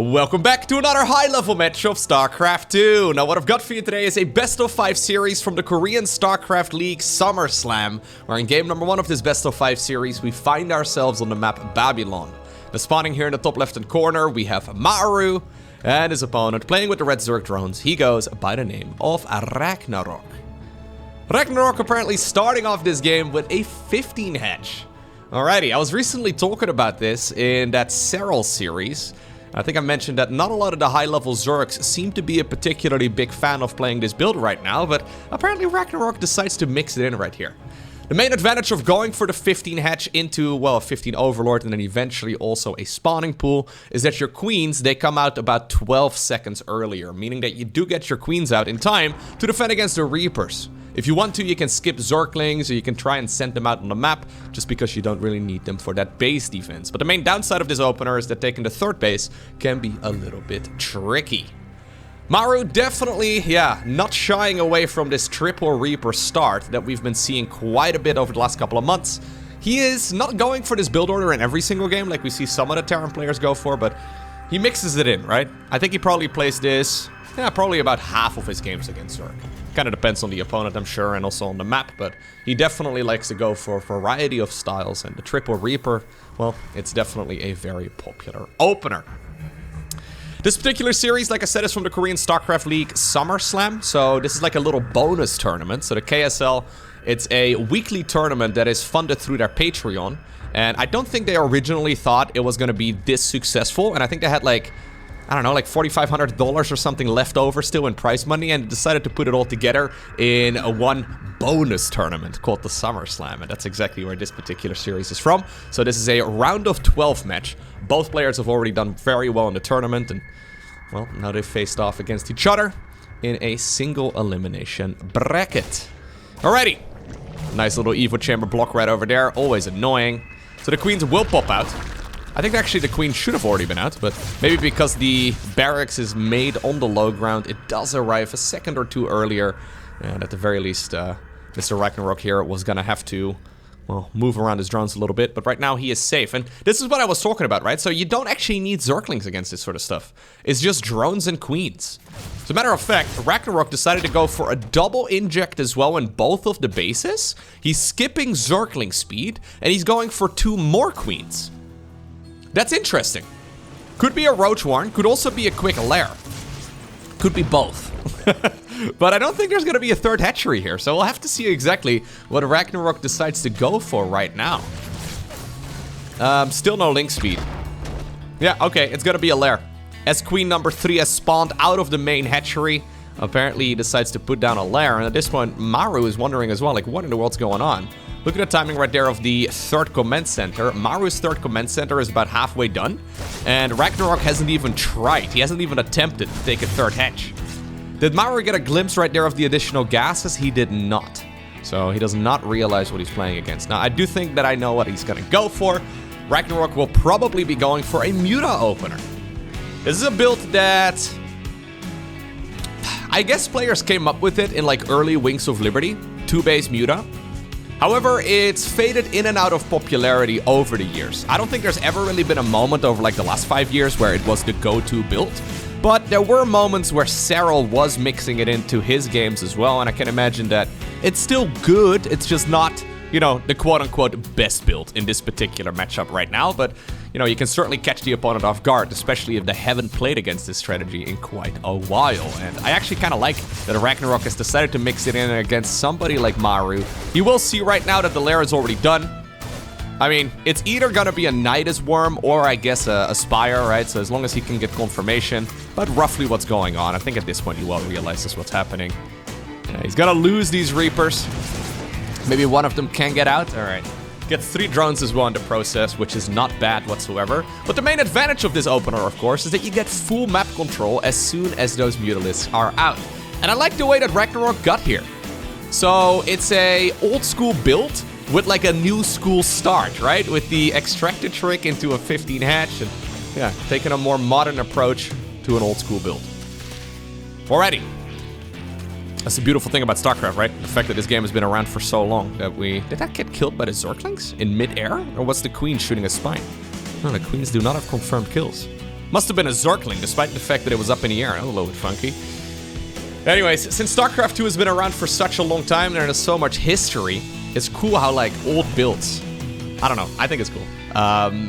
Welcome back to another high-level match of StarCraft 2. Now what I've got for you today is a best-of-5 series from the Korean StarCraft League SummerSlam, where in game number 1 of this best-of-5 series we find ourselves on the map Babylon. Now spawning here in the top left-hand corner we have Maru, and his opponent playing with the red Zerg drones. He goes by the name of Ragnarok. Ragnarok apparently starting off this game with a 15 hatch. Alrighty, I was recently talking about this in that Serral series. I think I mentioned that not a lot of the high-level Zergs seem to be a particularly big fan of playing this build right now, but apparently Ragnarok decides to mix it in right here. The main advantage of going for the 15 hatch into, well, a 15 Overlord and then eventually also a spawning pool is that your queens, they come out about 12 seconds earlier, meaning that you do get your queens out in time to defend against the Reapers. If you want to, you can skip Zerglings, or you can try and send them out on the map, just because you don't really need them for that base defense. But the main downside of this opener is that taking the third base can be a little bit tricky. Maru definitely, not shying away from this triple Reaper start that we've been seeing quite a bit over the last couple of months. He is not going for this build order in every single game like we see some of the Terran players go for, but he mixes it in, right? I think he probably plays this, probably about half of his games against Zerg. Kind of depends on the opponent, I'm sure, and also on the map, but he definitely likes to go for a variety of styles, and the Triple Reaper, well, it's definitely a very popular opener. This particular series, like I said, is from the Korean StarCraft League SummerSlam, so this is like a little bonus tournament. So the KSL, it's a weekly tournament that is funded through their Patreon, and I don't think they originally thought it was going to be this successful, and I think they had like, I don't know, like $4,500 or something left over still in prize money, and decided to put it all together in one bonus tournament called the SummerSlam, and that's exactly where this particular series is from. So this is a round of 12 match. Both players have already done very well in the tournament, and, well, now they've faced off against each other in a single elimination bracket. Alrighty. Nice little Evo Chamber block right over there, always annoying. So the queens will pop out. I think actually the queen should have already been out, but maybe because the barracks is made on the low ground, it does arrive a second or two earlier. And at the very least, Mr. Ragnarok here was gonna have to, well, move around his drones a little bit, but right now he is safe. And this is what I was talking about, right? So you don't actually need Zerglings against this sort of stuff. It's just drones and queens. As a matter of fact, Ragnarok decided to go for a double inject as well in both of the bases. He's skipping Zergling speed, and he's going for 2 more queens. That's interesting. Could be a Roach Warren, could also be a quick lair. Could be both. But I don't think there's going to be a third hatchery here, so we'll have to see exactly what Ragnarok decides to go for right now. Still no link speed. Yeah, okay, it's going to be a lair. As queen number 3 has spawned out of the main hatchery, apparently he decides to put down a lair, and at this point Maru is wondering as well, like, what in the world's going on? Look at the timing right there of the third command center. Maru's third command center is about halfway done, and Ragnarok hasn't even tried. He hasn't even attempted to take a third hatch. Did Maru get a glimpse right there of the additional gases? He did not. So he does not realize what he's playing against. Now, I do think that I know what he's going to go for. Ragnarok will probably be going for a Muta opener. This is a build that I guess players came up with it in like early Wings of Liberty, 2-base Muta. However, it's faded in and out of popularity over the years. I don't think there's ever really been a moment over like the last 5 years where it was the go-to build. But there were moments where Serral was mixing it into his games as well, and I can imagine that it's still good. It's just not, you know, the quote-unquote best build in this particular matchup right now. But, you know, you can certainly catch the opponent off guard, especially if they haven't played against this strategy in quite a while. And I actually kind of like that Ragnarok has decided to mix it in against somebody like Maru. You will see right now that the lair is already done. I mean, it's either gonna be a Nidus Worm or I guess a Spire, right? So as long as he can get confirmation, but roughly what's going on. I think at this point he well realizes what's happening. Yeah, he's gonna lose these Reapers. Maybe one of them can get out. All right. Gets 3 drones as well in the process, which is not bad whatsoever. But the main advantage of this opener, of course, is that you get full map control as soon as those Mutalisks are out. And I like the way that Ragnarok got here. So it's a old school build with like a new school start, right? With the extractor trick into a 15 hatch and yeah, taking a more modern approach to an old school build. Alrighty. That's the beautiful thing about StarCraft, right? The fact that this game has been around for so long that we... Did that get killed by the Zerglings in mid-air? Or was the Queen shooting a spine? No, the Queens do not have confirmed kills. Must have been a Zergling, despite the fact that it was up in the air. A little bit funky. Anyways, since StarCraft 2 has been around for such a long time and there's so much history, it's cool how, like, old builds... I don't know, I think it's cool.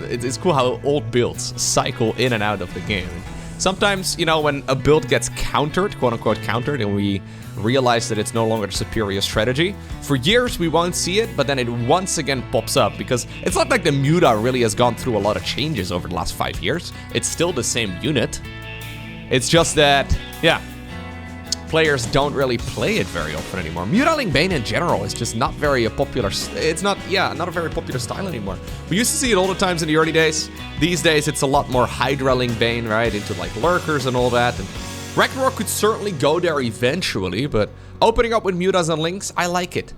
It's cool how old builds cycle in and out of the game. Sometimes, you know, when a build gets countered, quote-unquote countered, and we realize that it's no longer the superior strategy, for years we won't see it, but then it once again pops up, because it's not like the Muta really has gone through a lot of changes over the last 5 years. It's still the same unit. It's just that, yeah, players don't really play it very often anymore. Mutaling Bane in general is just not very popular. It's not, yeah, not a very popular style anymore. We used to see it all the times in the early days. These days, it's a lot more Hydraling Bane, right? Into like lurkers and all that. And Ragnarok could certainly go there eventually, but opening up with mutas and links, I like it.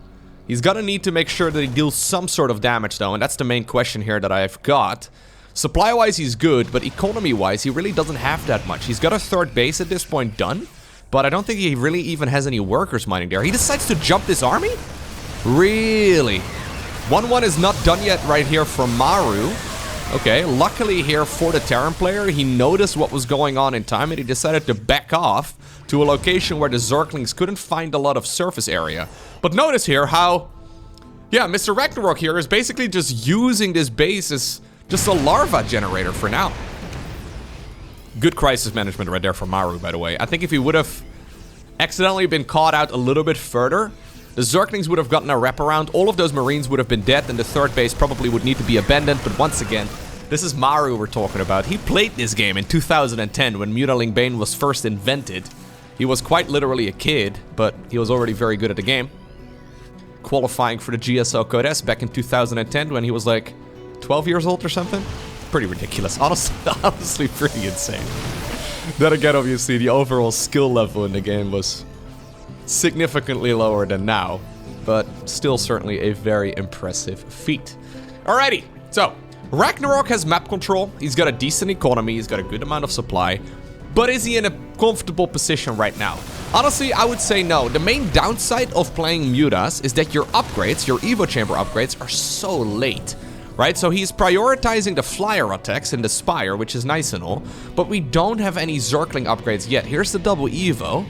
He's gonna need to make sure that he deals some sort of damage though, and that's the main question here that I've got. Supply-wise, he's good, but economy-wise, he really doesn't have that much. He's got a third base at this point done. But I don't think he really even has any workers mining there. He decides to jump this army? Really? 1-1 is not done yet right here from Maru. Okay, luckily here for the Terran player, he noticed what was going on in time and he decided to back off to a location where the Zerglings couldn't find a lot of surface area. But notice here how, yeah, Mr. Ragnarok here is basically just using this base as just a larva generator for now. Good crisis management right there for Maru, by the way. I think if he would have accidentally been caught out a little bit further, the Zerglings would have gotten a wraparound, all of those Marines would have been dead, and the third base probably would need to be abandoned. But once again, this is Maru we're talking about. He played this game in 2010 when Mutaling Bane was first invented. He was quite literally a kid, but he was already very good at the game. Qualifying for the GSL Code S back in 2010 when he was like 12 years old or something. Pretty ridiculous. Honestly pretty insane. Then again, obviously, the overall skill level in the game was significantly lower than now, but still certainly a very impressive feat. Alrighty, so Ragnarok has map control, he's got a decent economy, he's got a good amount of supply, but is he in a comfortable position right now? Honestly, I would say no. The main downside of playing Mutas is that your upgrades, your Evo Chamber upgrades, are so late. Right, so he's prioritizing the flyer attacks in the Spire, which is nice and all, but we don't have any Zergling upgrades yet. Here's the double Evo.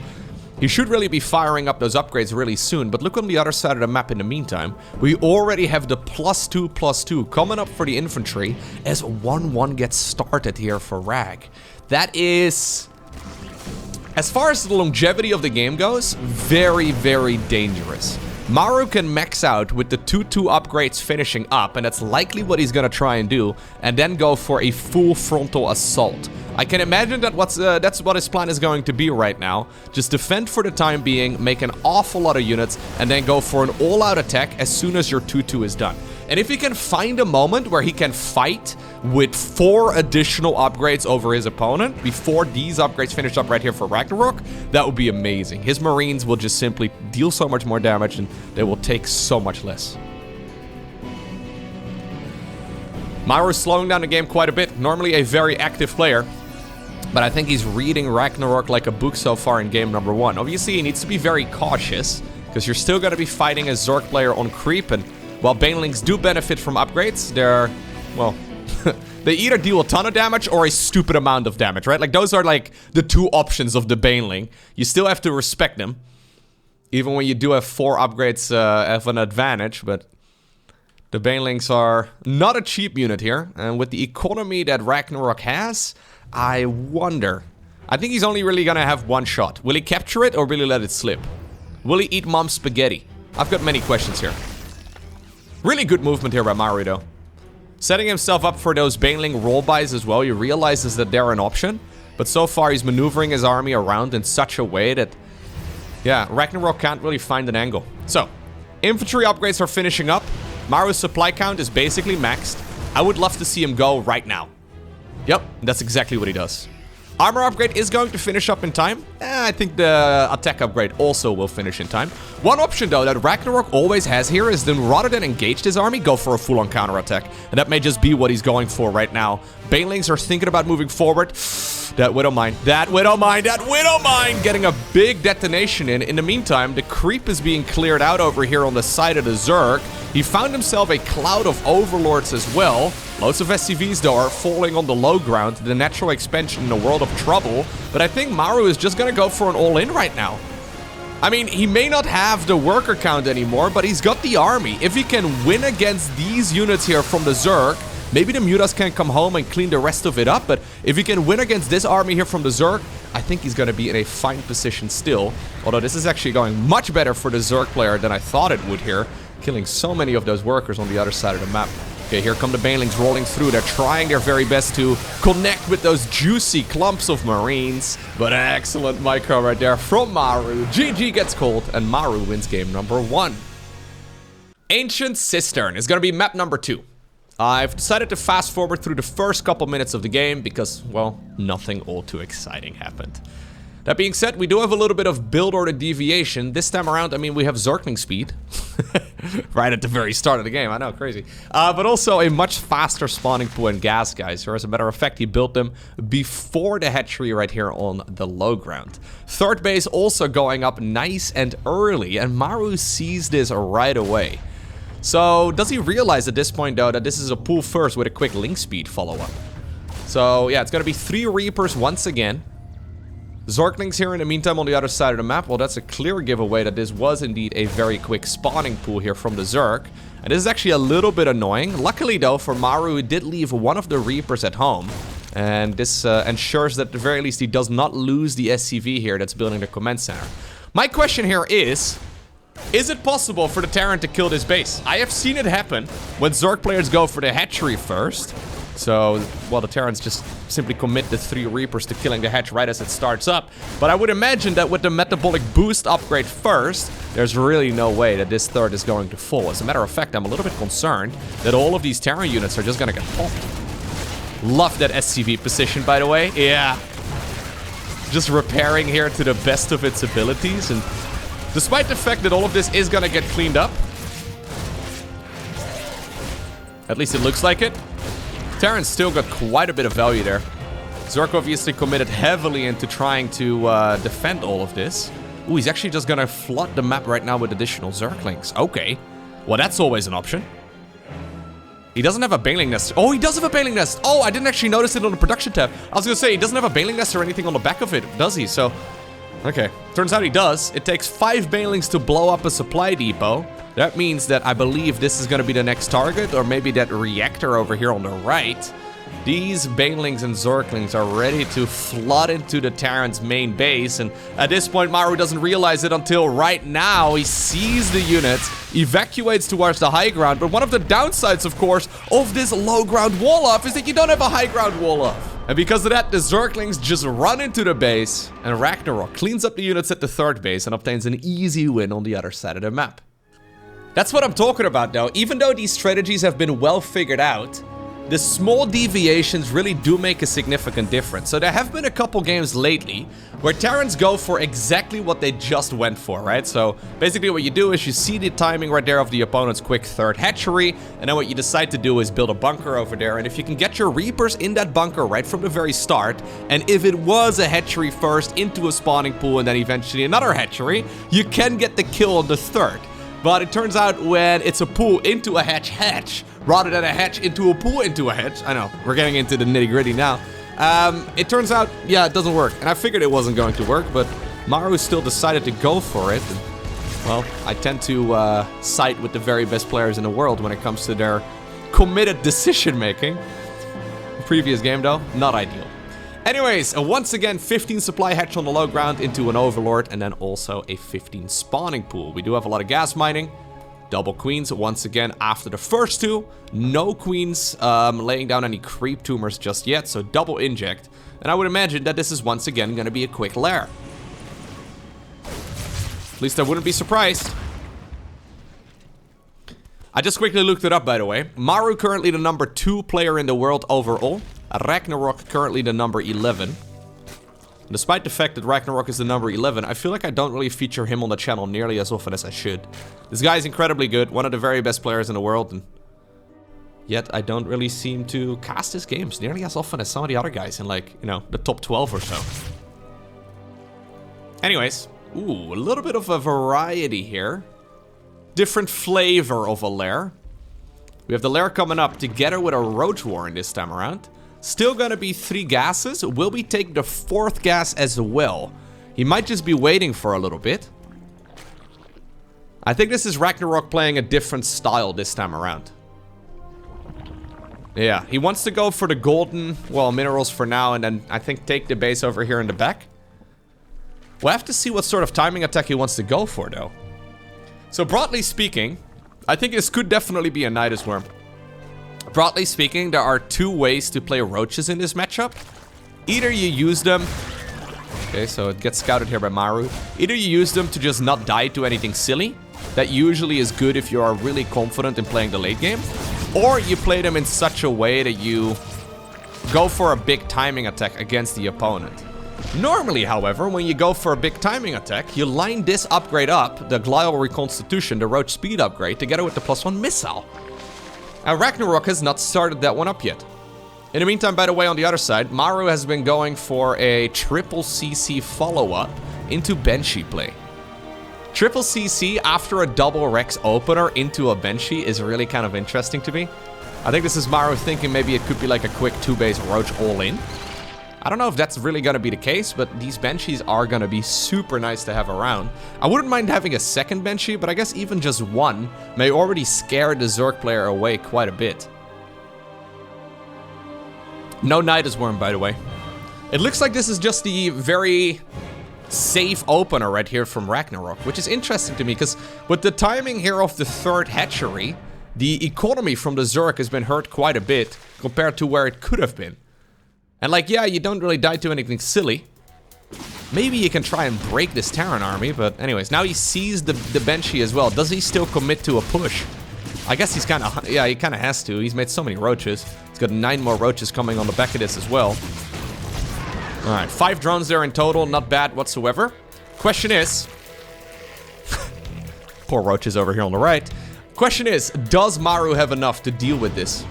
He should really be firing up those upgrades really soon, but look on the other side of the map in the meantime. We already have the +2/+2 coming up for the infantry as 1-1 gets started here for Rag. That is, as far as the longevity of the game goes, very, very dangerous. Maru can max out with the 2/2 upgrades finishing up, and that's likely what he's gonna try and do, and then go for a full frontal assault. I can imagine that that's what his plan is going to be right now. Just defend for the time being, make an awful lot of units, and then go for an all-out attack as soon as your 2/2 is done. And if he can find a moment where he can fight with 4 additional upgrades over his opponent before these upgrades finish up right here for Ragnarok, that would be amazing. His Marines will just simply deal so much more damage and they will take so much less. Maru's slowing down the game quite a bit, normally a very active player, but I think he's reading Ragnarok like a book so far in game number 1. Obviously, he needs to be very cautious, because you're still going to be fighting a Zerg player on creep, and while Banelings do benefit from upgrades, they're, well, they either deal a ton of damage or a stupid amount of damage, right? Like, those are like the 2 options of the Baneling. You still have to respect them, even when you do have 4 upgrades of an advantage, but the Banelings are not a cheap unit here, and with the economy that Ragnarok has, I wonder. I think he's only really gonna have 1 shot. Will he capture it or will he let it slip? Will he eat mom's spaghetti? I've got many questions here. Really good movement here by Maru though. Setting himself up for those Baneling roll-bys as well. He realizes that they're an option, but so far he's maneuvering his army around in such a way that, yeah, Ragnarok can't really find an angle. So, infantry upgrades are finishing up. Maru's supply count is basically maxed. I would love to see him go right now. Yep, that's exactly what he does. Armor upgrade is going to finish up in time. I think the attack upgrade also will finish in time. One option though that Ragnarok always has here is then rather than engage his army, go for a full-on counterattack. And that may just be what he's going for right now. Banelings are thinking about moving forward. That Widow Mine, that Widow Mine, that Widow Mine! Getting a big detonation in. In the meantime, the creep is being cleared out over here on the side of the Zerg. He found himself a cloud of overlords as well. Loads of SCVs, though, are falling on the low ground. The natural expansion in a world of trouble. But I think Maru is just gonna go for an all-in right now. I mean, he may not have the worker count anymore, but he's got the army. If he can win against these units here from the Zerg, maybe the Mutas can come home and clean the rest of it up. But if he can win against this army here from the Zerg, I think he's going to be in a fine position still. Although this is actually going much better for the Zerg player than I thought it would here. Killing so many of those workers on the other side of the map. Okay, here come the Banelings rolling through. They're trying their very best to connect with those juicy clumps of Marines. But an excellent micro right there from Maru. GG gets called, and Maru wins game number 1. Ancient Cistern is going to be map number 2. I've decided to fast forward through the first couple minutes of the game because, well, nothing all too exciting happened. That being said, we do have a little bit of build order deviation. This time around, I mean, we have Zergling speed. Right at the very start of the game, I know, crazy. But also a much faster spawning pool and gas geyser. As a matter of fact, he built them before the hatchery right here on the low ground. Third base also going up nice and early, and Maru sees this right away. So, does he realize at this point, though, that this is a pool first with a quick link speed follow-up? So, yeah, it's gonna be 3 Reapers once again. Zerglings here in the meantime on the other side of the map. Well, that's a clear giveaway that this was indeed a very quick spawning pool here from the Zerg. And this is actually a little bit annoying. Luckily, though, for Maru, he did leave one of the Reapers at home. And this ensures that at the very least he does not lose the SCV here that's building the command center. My question here is it possible for the Terran to kill this base? I have seen it happen when Zerg players go for the hatchery first. So, well, the Terrans just simply commit the 3 Reapers to killing the hatch right as it starts up. But I would imagine that with the metabolic boost upgrade first, there's really no way that this third is going to fall. As a matter of fact, I'm a little bit concerned that all of these Terran units are just gonna get popped. Love that SCV position, by the way. Yeah. Just repairing here to the best of its abilities. And despite the fact that all of this is gonna get cleaned up, at least it looks like it, Terran's still got quite a bit of value there. Zerg obviously committed heavily into trying to defend all of this. Ooh, he's actually just gonna flood the map right now with additional Zerglings. Okay. Well, that's always an option. He doesn't have a Baneling Nest. Oh, he does have a Baneling Nest. Oh, I didn't actually notice it on the production tab. I was gonna say, he doesn't have a Baneling Nest or anything on the back of it, does he? So, okay. Turns out he does. It takes 5 Banelings to blow up a supply depot. That means that I believe this is going to be the next target, or maybe that reactor over here on the right. These Banelings and Zerglings are ready to flood into the Terran's main base, and at this point Maru doesn't realize it until right now. He sees the units, evacuates towards the high ground, but one of the downsides, of course, of this low ground wall-off is that you don't have a high ground wall-off. And because of that, the Zerglings just run into the base, and Ragnarok cleans up the units at the third base and obtains an easy win on the other side of the map. That's what I'm talking about, though. Even though these strategies have been well figured out, the small deviations really do make a significant difference. So there have been a couple games lately where Terrans go for exactly what they just went for, right? So basically what you do is you see the timing right there of the opponent's quick third hatchery, and then what you decide to do is build a bunker over there. And if you can get your Reapers in that bunker right from the very start, and if it was a hatchery first into a spawning pool and then eventually another hatchery, you can get the kill on the third. But it turns out when it's a pool into a hatch, rather than a hatch into a pool into a hatch, I know, we're getting into the nitty gritty now, it turns out, yeah, it doesn't work. And I figured it wasn't going to work, but Maru still decided to go for it. And, well, I tend to side with the very best players in the world when it comes to their committed decision making. Previous game though, not ideal. Anyways, once again, 15 supply hatch on the low ground into an overlord, and then also a 15 spawning pool. We do have a lot of gas mining. Double queens once again after the first two. No queens laying down any creep tumors just yet, so double inject. And I would imagine that this is once again going to be a quick lair. At least I wouldn't be surprised. I just quickly looked it up, by the way. Maru currently the number 2 player in the world overall. Ragnarok currently the number 11. Despite the fact that Ragnarok is the number 11, I feel like I don't really feature him on the channel nearly as often as I should. This guy is incredibly good, one of the very best players in the world, and yet I don't really seem to cast his games nearly as often as some of the other guys in, like, you know, the top 12 or so. Anyways, ooh, a little bit of a variety here. Different flavor of a lair. We have the lair coming up together with a Roach Warren this time around. Still gonna be 3 gases. Will we take the 4th gas as well? He might just be waiting for a little bit. I think this is Ragnarok playing a different style this time around. Yeah, he wants to go for the golden, well, minerals for now, and then I think take the base over here in the back. We'll have to see what sort of timing attack he wants to go for, though. So broadly speaking, I think this could definitely be a Nidus Worm. Broadly speaking, there are 2 ways to play roaches in this matchup. Either you use them... Okay, so it gets scouted here by Maru. Either you use them to just not die to anything silly. That usually is good if you are really confident in playing the late game. Or you play them in such a way that you go for a big timing attack against the opponent. Normally, however, when you go for a big timing attack, you line this upgrade up, the Glial Reconstitution, the Roach Speed upgrade, together with the +1 missile. Now, Ragnarok has not started that one up yet. In the meantime, by the way, on the other side, Maru has been going for a triple CC follow-up into Banshee play. Triple CC after a double Rex opener into a Banshee is really kind of interesting to me. I think this is Maru thinking maybe it could be like a quick 2-base Roach all-in. I don't know if that's really gonna be the case, but these Banshees are gonna be super nice to have around. I wouldn't mind having a second Banshee, but I guess even just one may already scare the Zerg player away quite a bit. No Nidus Worm, by the way. It looks like this is just the very safe opener right here from Ragnarok, which is interesting to me, because with the timing here of the 3rd hatchery, the economy from the Zerg has been hurt quite a bit compared to where it could have been. And like, yeah, you don't really die to anything silly. Maybe you can try and break this Terran army, but anyways, now he sees the Banshee as well. Does he still commit to a push? I guess he's kind of, yeah, he kind of has to. He's made so many roaches. He's got 9 more roaches coming on the back of this as well. All right, 5 drones there in total, not bad whatsoever. Question is, poor roaches over here on the right. Question is, does Maru have enough to deal with this?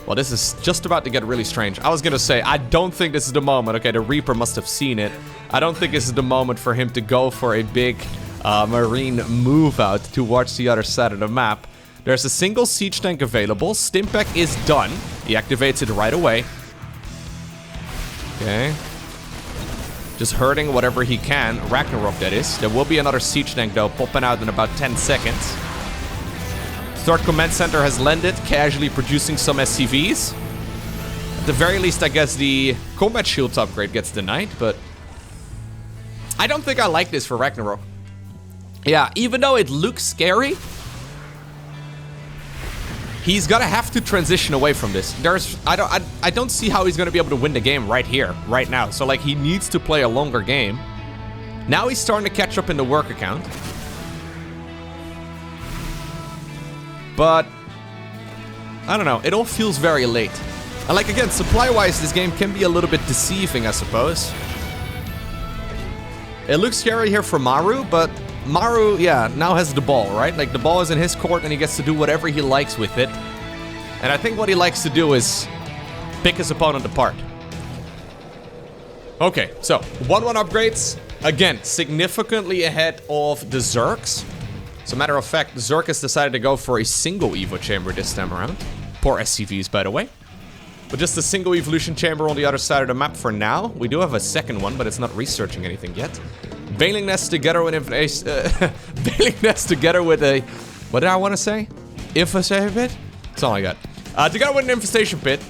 Well, this is just about to get really strange. I was gonna say, I don't think this is the moment. Okay, the Reaper must have seen it. I don't think this is the moment for him to go for a big marine move out towards the other side of the map. There's a single siege tank available. Stimpack is done. He activates it right away. Okay. Just hurting whatever he can. Ragnarok, that is. There will be another siege tank, though, popping out in about 10 seconds. 3rd command center has landed, casually producing some SCVs. At the very least, I guess the combat shields upgrade gets denied, but I don't think I like this for Ragnarok. Yeah, even though it looks scary, he's gonna have to transition away from this. I don't see how he's gonna be able to win the game right here, right now. So like, he needs to play a longer game. Now he's starting to catch up in the work account. But I don't know, it all feels very late. And like, again, supply-wise, this game can be a little bit deceiving, I suppose. It looks scary here for Maru, but Maru, yeah, now has the ball, right? Like, the ball is in his court and he gets to do whatever he likes with it. And I think what he likes to do is pick his opponent apart. Okay, so 1-1 upgrades. Again, significantly ahead of the Zergs. As a matter of fact, the Zerg has decided to go for a single Evo chamber this time around. Poor SCVs, by the way. But just a single evolution chamber on the other side of the map for now. We do have a second one, but it's not researching anything yet. Bailing Nest together with Bailing Nest together with a... What did I want to say? Infestation pit? That's all I got. Together with an infestation pit.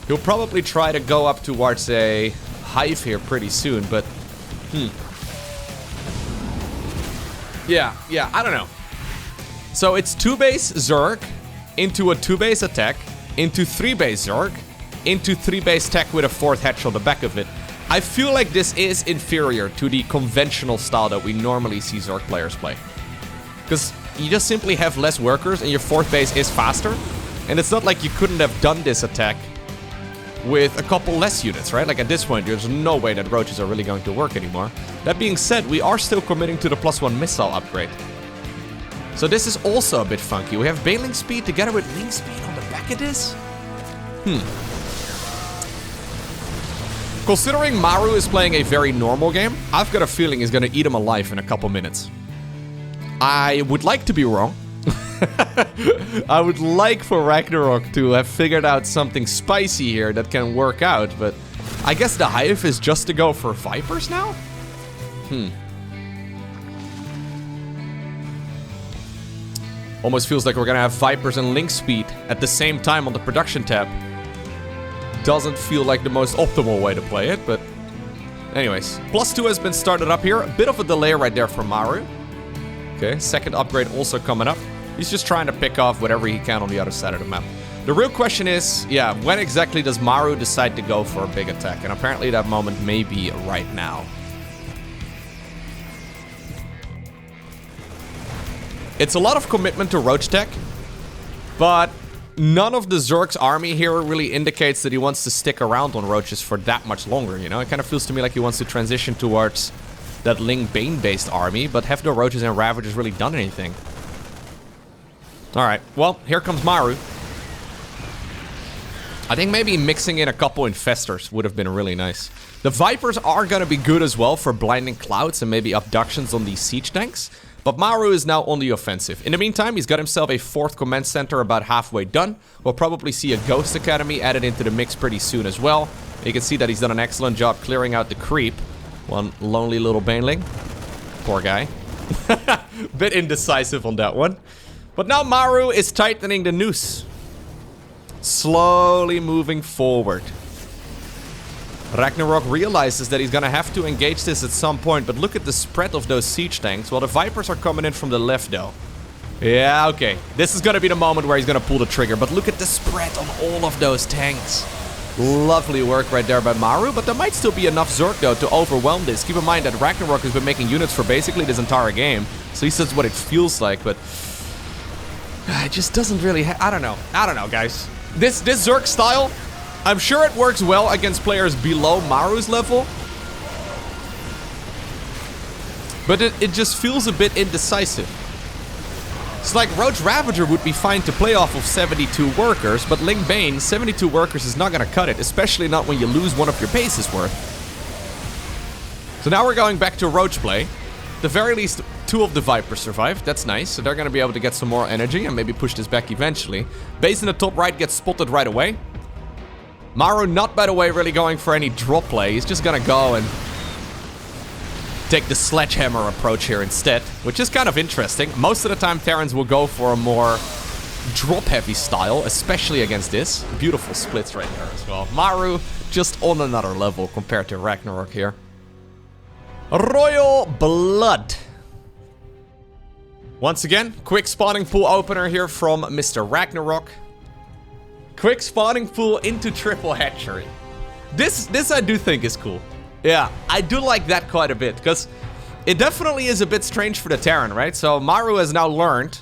He'll probably try to go up towards a hive here pretty soon, but... Yeah, I don't know. So it's 2-base Zerg into a 2-base attack, into 3-base Zerg, into 3-base tech with a 4th hatch on the back of it. I feel like this is inferior to the conventional style that we normally see Zerg players play. Because you just simply have less workers and your 4th base is faster. And it's not like you couldn't have done this attack with a couple less units, right? Like, at this point, there's no way that roaches are really going to work anymore. That being said, we are still committing to the +1 missile upgrade. So this is also a bit funky. We have bailing speed together with wing speed on the back of this? Considering Maru is playing a very normal game, I've got a feeling he's gonna eat him alive in a couple minutes. I would like to be wrong. I would like for Ragnarok to have figured out something spicy here that can work out, but I guess the Hive is just to go for Vipers now? Almost feels like we're gonna have Vipers and Link Speed at the same time on the production tab. Doesn't feel like the most optimal way to play it, but anyways. +2 has been started up here. A bit of a delay right there for Maru. Okay, second upgrade also coming up. He's just trying to pick off whatever he can on the other side of the map. The real question is, yeah, when exactly does Maru decide to go for a big attack? And apparently that moment may be right now. It's a lot of commitment to Roach Tech, but none of the Zerg's army here really indicates that he wants to stick around on Roaches for that much longer, you know? It kind of feels to me like he wants to transition towards that Ling Bane-based army, but have no Roaches and Ravagers really done anything? Alright, well, here comes Maru. I think maybe mixing in a couple Infestors would have been really nice. The Vipers are gonna be good as well for blinding clouds and maybe abductions on these siege tanks. But Maru is now on the offensive. In the meantime, he's got himself a 4th command center about halfway done. We'll probably see a Ghost Academy added into the mix pretty soon as well. You can see that he's done an excellent job clearing out the creep. One lonely little Baneling. Poor guy. Bit indecisive on that one. But now Maru is tightening the noose. Slowly moving forward. Ragnarok realizes that he's gonna have to engage this at some point, but look at the spread of those siege tanks. Well, the Vipers are coming in from the left, though. Yeah, okay. This is gonna be the moment where he's gonna pull the trigger, but look at the spread on all of those tanks. Lovely work right there by Maru, but there might still be enough Zerg, though, to overwhelm this. Keep in mind that Ragnarok has been making units for basically this entire game, so at least that's what it feels like, but it just doesn't really I don't know, guys. This Zerg style, I'm sure it works well against players below Maru's level. But it just feels a bit indecisive. It's like Roach Ravager would be fine to play off of 72 workers, but Ling Bane, 72 workers is not gonna cut it, especially not when you lose one of your bases worth. So now we're going back to Roach play. At the very least, 2 of the Vipers survived. That's nice. So they're gonna be able to get some more energy and maybe push this back eventually. Base in the top right gets spotted right away. Maru not, by the way, really going for any drop play. He's just gonna go and take the sledgehammer approach here instead, which is kind of interesting. Most of the time, Terrans will go for a more drop-heavy style, especially against this. Beautiful splits right there as well. Maru just on another level compared to Ragnarok here. Royal Blood. Once again, quick spawning pool opener here from Mr. Ragnarok. Quick spawning pool into triple hatchery. This I do think is cool. Yeah, I do like that quite a bit, because it definitely is a bit strange for the Terran, right? So Maru has now learned,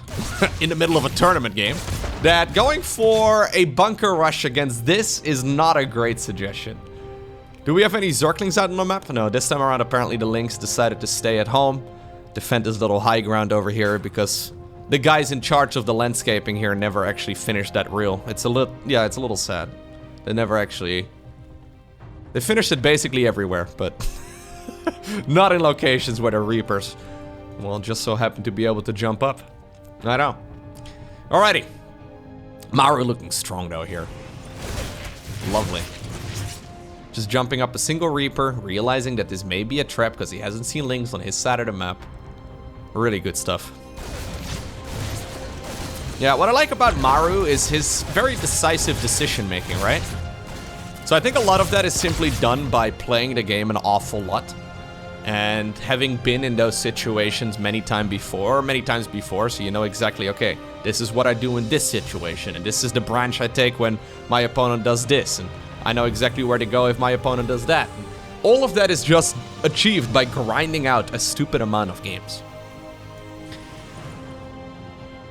in the middle of a tournament game, that going for a bunker rush against this is not a great suggestion. Do we have any Zerglings out on the map? No, this time around apparently the Lynx decided to stay at home, defend this little high ground over here, because the guys in charge of the landscaping here never actually finished that reel. It's a little sad. They never actually... They finished it basically everywhere, but not in locations where the Reapers, well, just so happen to be able to jump up. I know. Alrighty. Maru looking strong though here. Lovely. Just jumping up a single Reaper, realizing that this may be a trap because he hasn't seen Lings on his side of the map. Really good stuff. Yeah, what I like about Maru is his very decisive decision making, right? So I think a lot of that is simply done by playing the game an awful lot and having been in those situations many times before, so you know exactly, okay, this is what I do in this situation, and this is the branch I take when my opponent does this, and I know exactly where to go if my opponent does that. And all of that is just achieved by grinding out a stupid amount of games.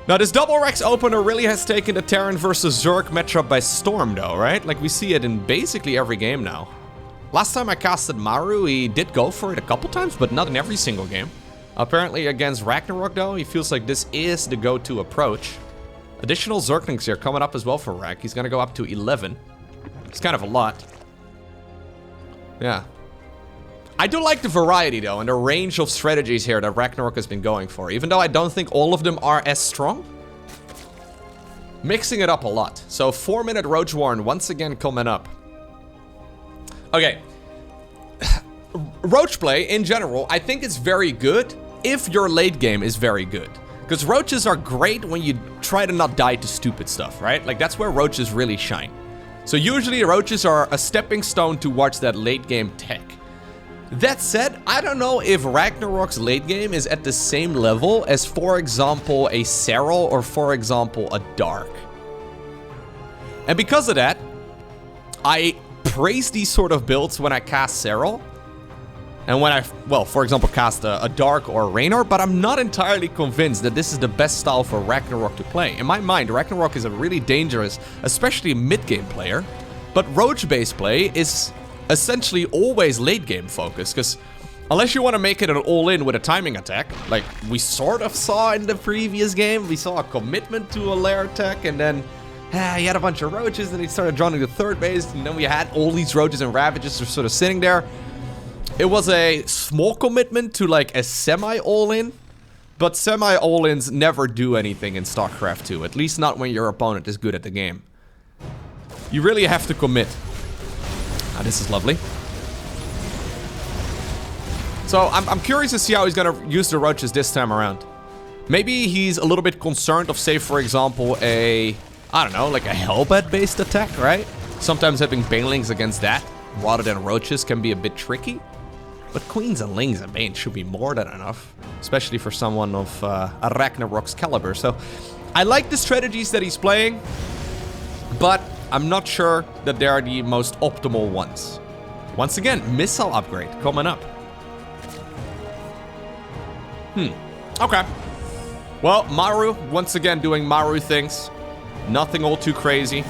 Now, this double Rex opener really has taken the Terran versus Zerg matchup by storm, though, right? Like, we see it in basically every game now. Last time I casted Maru, he did go for it a couple times, but not in every single game. Apparently, against Ragnarok, though, he feels like this is the go-to approach. Additional Zerglings here coming up as well for Rag. He's gonna go up to 11. It's kind of a lot. Yeah. I do like the variety, though, and the range of strategies here that Ragnarok has been going for. Even though I don't think all of them are as strong. Mixing it up a lot. So 4-minute Roach Warren once again coming up. Okay. Roach play, in general, I think it's very good if your late game is very good. Because roaches are great when you try to not die to stupid stuff, right? Like, that's where roaches really shine. So usually roaches are a stepping stone towards that late game tech. That said, I don't know if Ragnarok's late game is at the same level as, for example, a Serral or, for example, a Dark. And because of that, I praise these sort of builds when I cast Serral. And when I, well, for example, cast a Dark or a Raynor, but I'm not entirely convinced that this is the best style for Ragnarok to play. In my mind, Ragnarok is a really dangerous, especially mid-game player, but Roach-based play is essentially always late-game focused, because unless you want to make it an all-in with a timing attack, like we sort of saw in the previous game, we saw a commitment to a lair attack, and then he had a bunch of roaches, and he started drawing the third base, and then we had all these roaches and ravages just sort of sitting there. It was a small commitment to like a semi-all-in, but semi-all-ins never do anything in StarCraft 2, at least not when your opponent is good at the game. You really have to commit. Ah, this is lovely. So I'm curious to see how he's gonna use the roaches this time around. Maybe he's a little bit concerned of, say, for example, I don't know, like a Hellbat-based attack, right? Sometimes having banelings against that, rather than roaches, can be a bit tricky. But Queens and Lings and Bane should be more than enough, especially for someone of a Ragnarok's caliber. So I like the strategies that he's playing, but I'm not sure that they are the most optimal ones. Once again, missile upgrade coming up. Okay. Well, Maru, once again doing Maru things. Nothing all too crazy.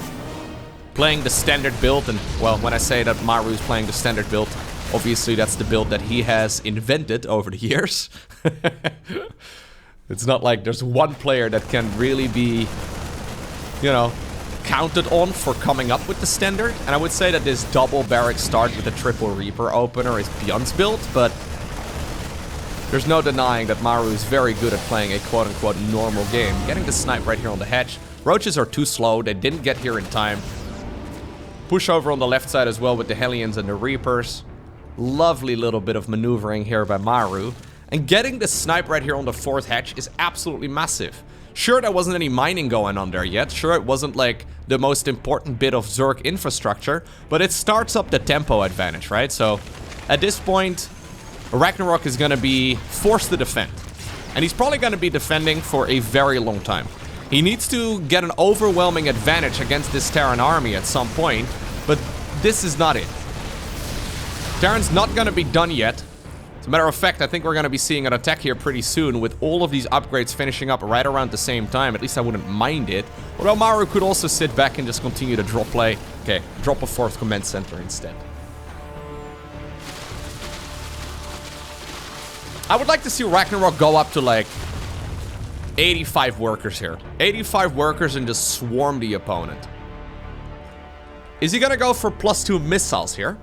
Playing the standard build, and, well, when I say that Maru is playing the standard build, obviously that's the build that he has invented over the years. It's not like there's one player that can really be, you know, counted on for coming up with the standard. And I would say that this double barrack start with a triple Reaper opener is Beyond's build, but there's no denying that Maru is very good at playing a quote-unquote normal game. Getting the snipe right here on the hatch. Roaches are too slow, they didn't get here in time. Push over on the left side as well with the Hellions and the Reapers. Lovely little bit of maneuvering here by Maru. And getting the snipe right here on the fourth hatch is absolutely massive. Sure, there wasn't any mining going on there yet. Sure, it wasn't like the most important bit of Zerg infrastructure, but it starts up the tempo advantage, right? So at this point, Ragnarok is going to be forced to defend. And he's probably going to be defending for a very long time. He needs to get an overwhelming advantage against this Terran army at some point, but this is not it. Terran's not going to be done yet. As a matter of fact, I think we're going to be seeing an attack here pretty soon with all of these upgrades finishing up right around the same time. At least I wouldn't mind it. Although Maru could also sit back and just continue to drop play. Okay, drop a fourth command center instead. I would like to see Ragnarok go up to like 85 workers here. 85 workers and just swarm the opponent. Is he gonna go for +2 missiles here?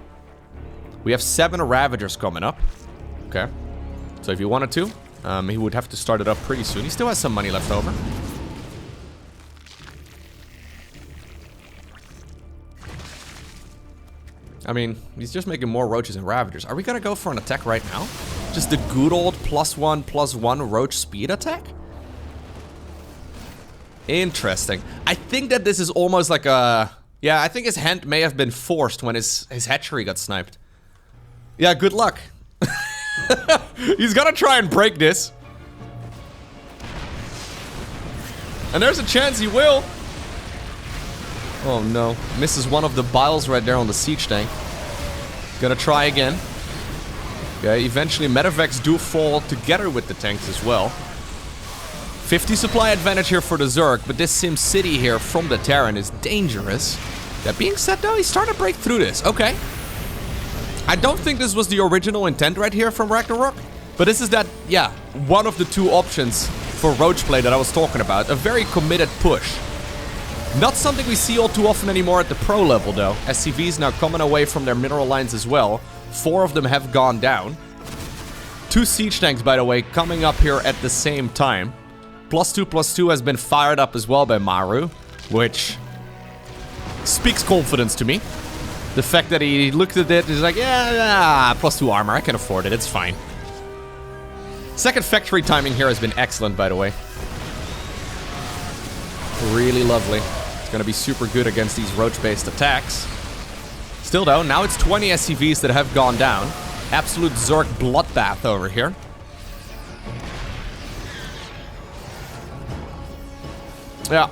We have 7 Ravagers coming up. Okay. So if he wanted to, he would have to start it up pretty soon. He still has some money left over. I mean, he's just making more Roaches and Ravagers. Are we gonna go for an attack right now? Just the good old +1/+1 Roach speed attack? Interesting. I think that this is almost like a... Yeah, I think his hand may have been forced when his hatchery got sniped. Yeah, good luck. He's gonna try and break this. And there's a chance he will. Oh no. Misses one of the biles right there on the siege tank. Gonna try again. Okay, eventually medevacs do fall together with the tanks as well. 50 supply advantage here for the Zerg, but this Sim City here from the Terran is dangerous. That being said though, he's starting to break through this. Okay. I don't think this was the original intent right here from Ragnarok, but this is that, yeah, one of the 2 options for Roach play that I was talking about. A very committed push. Not something we see all too often anymore at the pro level though. SCVs now coming away from their mineral lines as well. 4 of them have gone down. 2 siege tanks, by the way, coming up here at the same time. +2/+2 has been fired up as well by Maru. which speaks confidence to me. The fact that he looked at it, he's like, yeah, +2 armor, I can afford it, it's fine. Second factory timing here has been excellent, by the way. Really lovely. It's gonna be super good against these roach-based attacks. Still though, now it's 20 SCVs that have gone down. Absolute Zerg bloodbath over here. Yeah.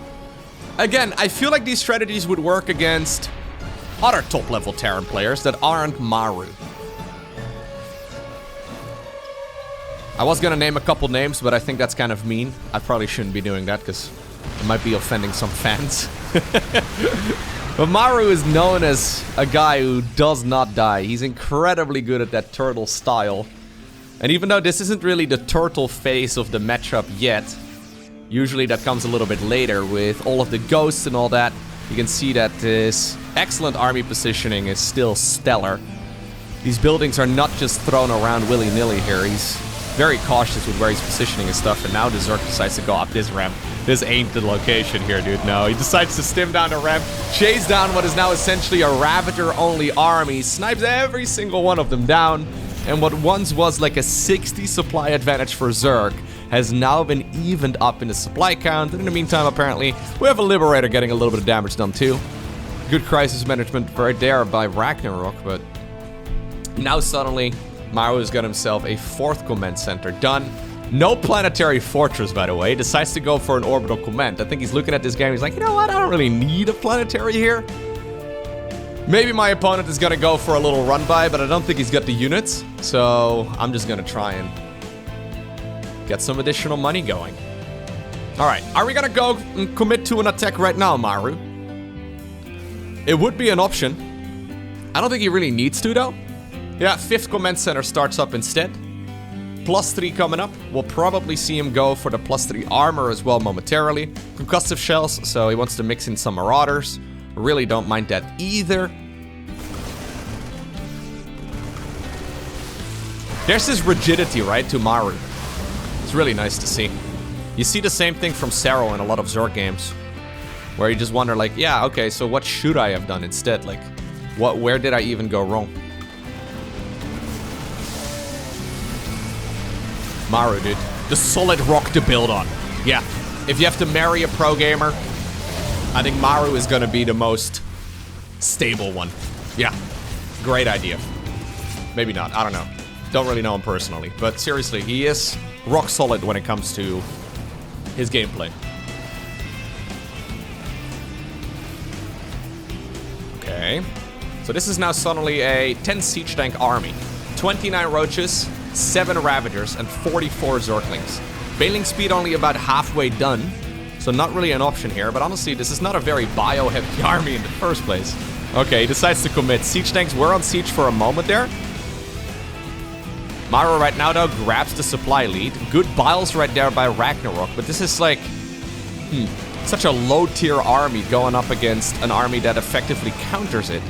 Again, I feel like these strategies would work against other top-level Terran players that aren't Maru. I was gonna name a couple names, but I think that's kind of mean. I probably shouldn't be doing that, because it might be offending some fans. But Maru is known as a guy who does not die. He's incredibly good at that turtle style. And even though this isn't really the turtle phase of the matchup yet, usually that comes a little bit later with all of the ghosts and all that, you can see that this excellent army positioning is still stellar. These buildings are not just thrown around willy-nilly here. He's very cautious with where he's positioning his stuff, and now the Zerg decides to go up this ramp. This ain't the location here, dude. No, he decides to stim down the ramp, chase down what is now essentially a Ravager-only army, snipes every single one of them down, and what once was like a 60 supply advantage for Zerg has now been evened up in the supply count. And in the meantime, apparently, we have a Liberator getting a little bit of damage done too. Good crisis management right there by Ragnarok, but now suddenly Maru has got himself a 4th command center done. No planetary fortress, by the way. Decides to go for an orbital command. I think he's looking at this game, he's like, you know what, I don't really need a planetary here. Maybe my opponent is gonna go for a little run by, but I don't think he's got the units. So I'm just gonna try and get some additional money going. Alright, are we gonna go and commit to an attack right now, Maru? It would be an option. I don't think he really needs to, though. Yeah, 5th command center starts up instead. +3 coming up. We'll probably see him go for the +3 armor as well momentarily. Concussive shells, so he wants to mix in some marauders. Really don't mind that either. There's this rigidity, right, to Maru. It's really nice to see. You see the same thing from Sero in a lot of Zerg games, where you just wonder, like, yeah, okay, so what should I have done instead? Like, where did I even go wrong? Maru, dude. The solid rock to build on. Yeah. If you have to marry a pro gamer, I think Maru is gonna be the most stable one. Yeah. Great idea. Maybe not. I don't know. Don't really know him personally. But seriously, he is rock solid when it comes to his gameplay. Okay. So this is now suddenly a 10 siege tank army. 29 roaches, 7 Ravagers, and 44 Zerglings. Bailing speed only about halfway done, so not really an option here, but honestly, this is not a very bio-heavy army in the first place. Okay, he decides to commit. Siege tanks were on siege for a moment there. Maru right now, though, grabs the supply lead. Good biles right there by Ragnarok, but this is like... such a low-tier army going up against an army that effectively counters it.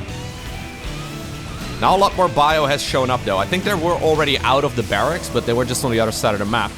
Now a lot more bio has shown up, though. I think they were already out of the barracks, but they were just on the other side of the map.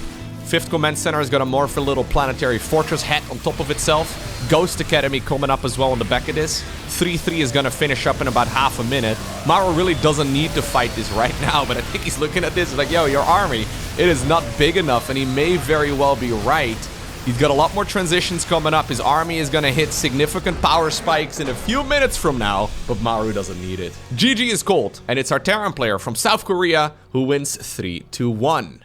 5th command center is gonna morph a little planetary fortress hat on top of itself. Ghost Academy coming up as well on the back of this. 3-3 is gonna finish up in about half a minute. Maru really doesn't need to fight this right now, but I think he's looking at this, he's like, yo, your army, it is not big enough, and he may very well be right. He's got a lot more transitions coming up. His army is gonna hit significant power spikes in a few minutes from now, but Maru doesn't need it. GG is cold, and it's our Terran player from South Korea who wins 3-1.